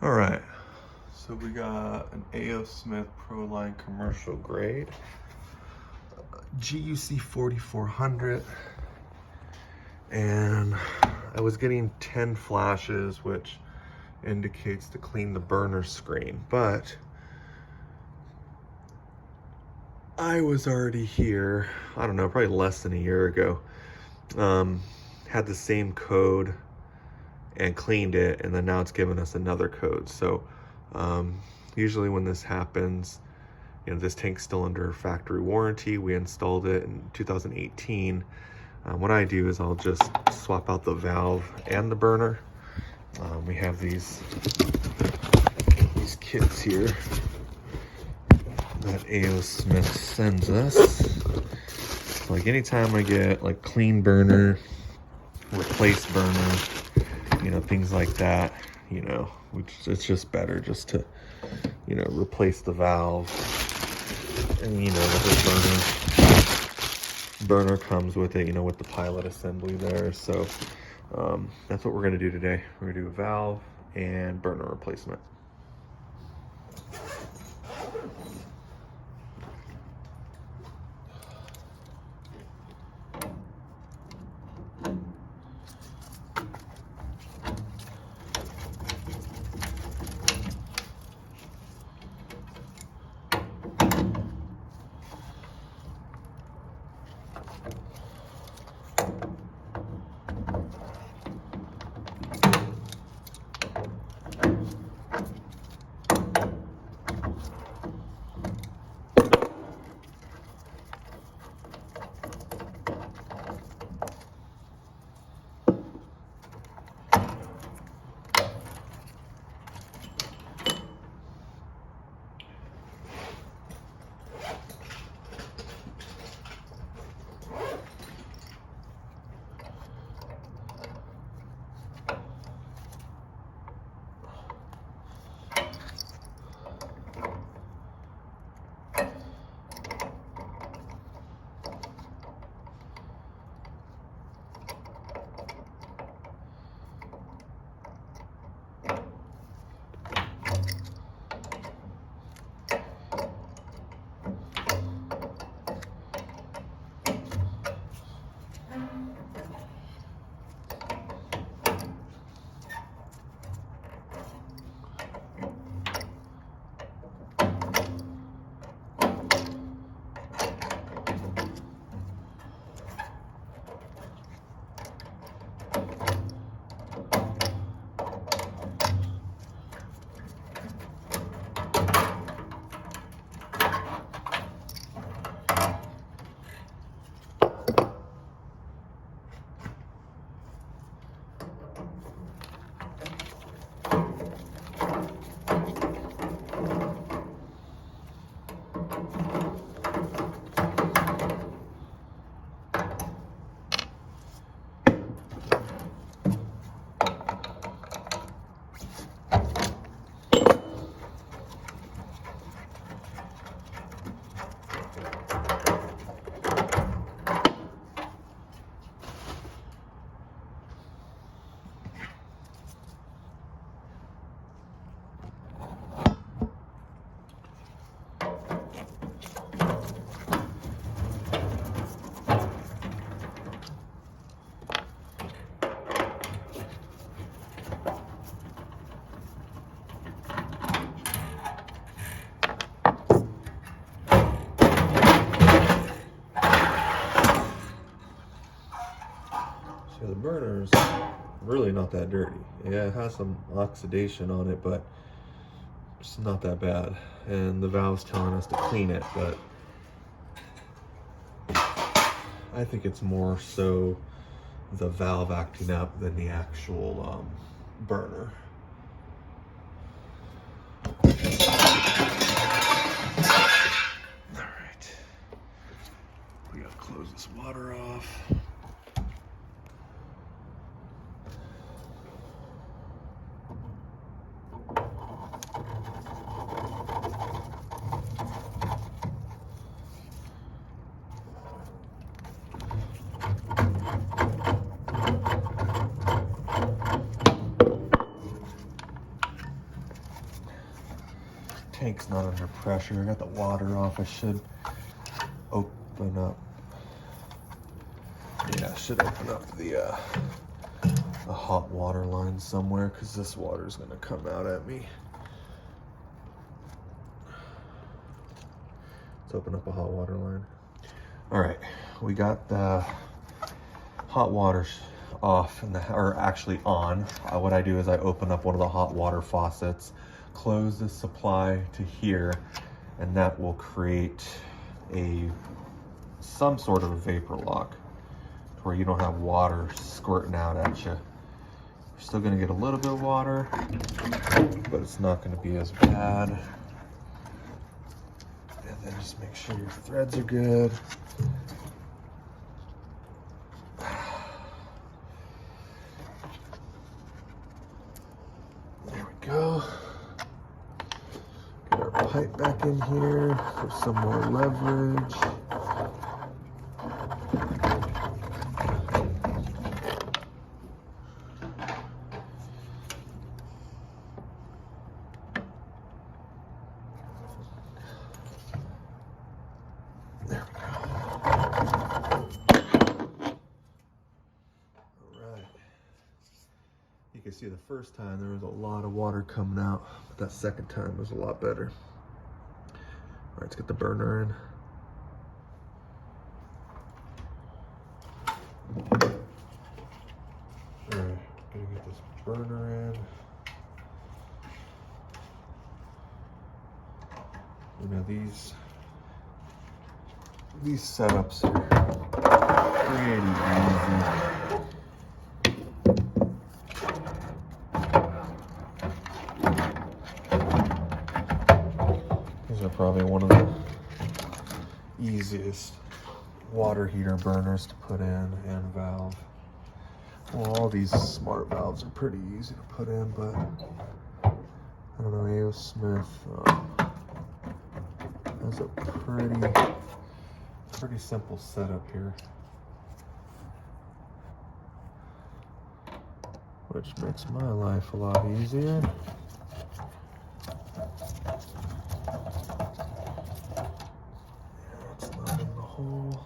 All right, so we got an A.O. Smith Proline commercial grade, GUC 4400, and I was getting 10 flashes, which indicates to clean the burner screen, but I was already here, I don't know, probably less than a year ago, had the same code and cleaned it, and then now it's given us another code. So usually when this happens, this tank's still under factory warranty. We installed it in 2018. What I do is I'll just swap out the valve and the burner. We have these kits here that A.O. Smith sends us. Like anytime I get like clean burner, replace burner, things like that, it's just better just to, replace the valve. And, the burner comes with it, with the pilot assembly there. So that's what we're going to do today. We're going to do a valve and burner replacement. So the burner's really not that dirty. Yeah, it has some oxidation on it, but it's not that bad. And the valve's telling us to clean it, but I think it's more so the valve acting up than the actual burner. All right, we gotta close this water off. tank's not under pressure. I got the water off. I should open up. Yeah, I should open up the hot water line somewhere, because this water's gonna come out at me. Let's open up a hot water line. All right, we got the hot water off, or actually on. What I do is I open up one of the hot water faucets, close the supply to here, and that will create some sort of a vapor lock where you don't have water squirting out at you. You're still gonna get a little bit of water, but it's not gonna be as bad. And then just make sure your threads are good. There we go. Get our pipe back in here for some more leverage. There we go. All right. You can see the first time there was a lot of water coming out, but that second time was a lot better. All right, let's get the burner in. All right, gonna get this burner in. You know, these setups are pretty easy. These are probably one of the easiest water heater burners to put in, and valve. Well, all these smart valves are pretty easy to put in, but I don't know, A.O. Smith has a pretty simple setup here, which makes my life a lot easier. It's not in the hole.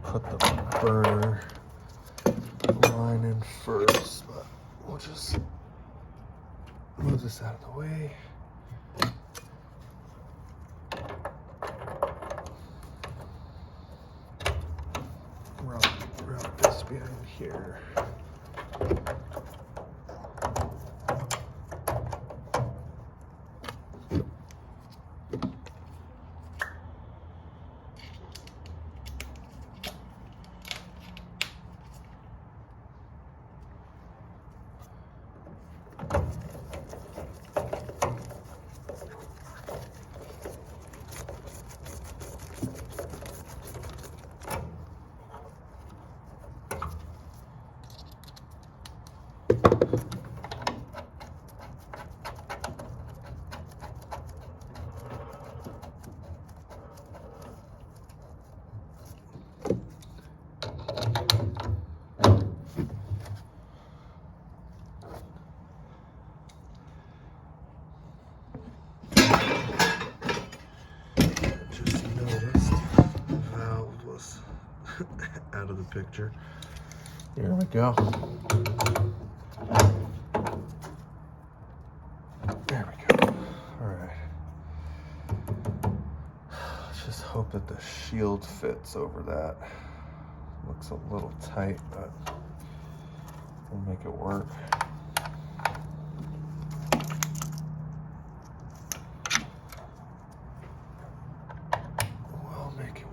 Put the burner line in first, but we'll just move this out of the way. behind here. Just noticed the valve was out of the picture. There we go. There we go. All right. Let's just hope that the shield fits over that. Looks a little tight, but we'll make it work. We'll make it work.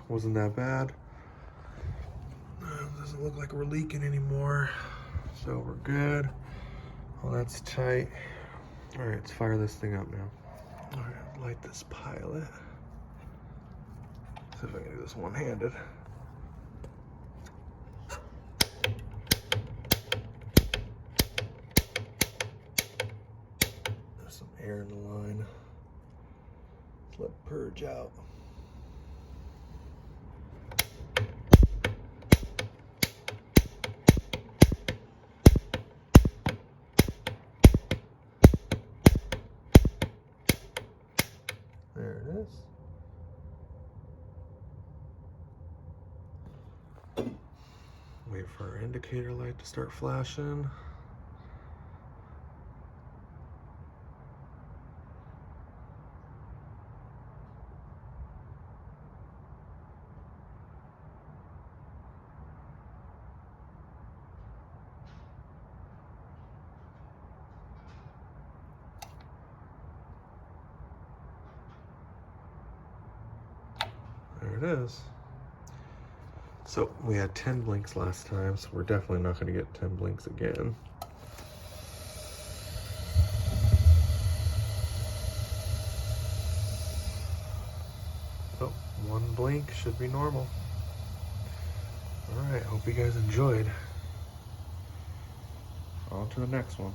Wasn't that bad. Doesn't look like we're leaking anymore, so we're good. Well, that's tight. All right, let's fire this thing up now. All right, light this pilot. See if I can do this one-handed. There's some air in the line. Let's let it purge out. There it is. Wait for our indicator light to start flashing. There it is. So we had 10 blinks last time, so we're definitely not going to get 10 blinks again. Oh, one blink should be normal. All right, hope you guys enjoyed. On to the next one.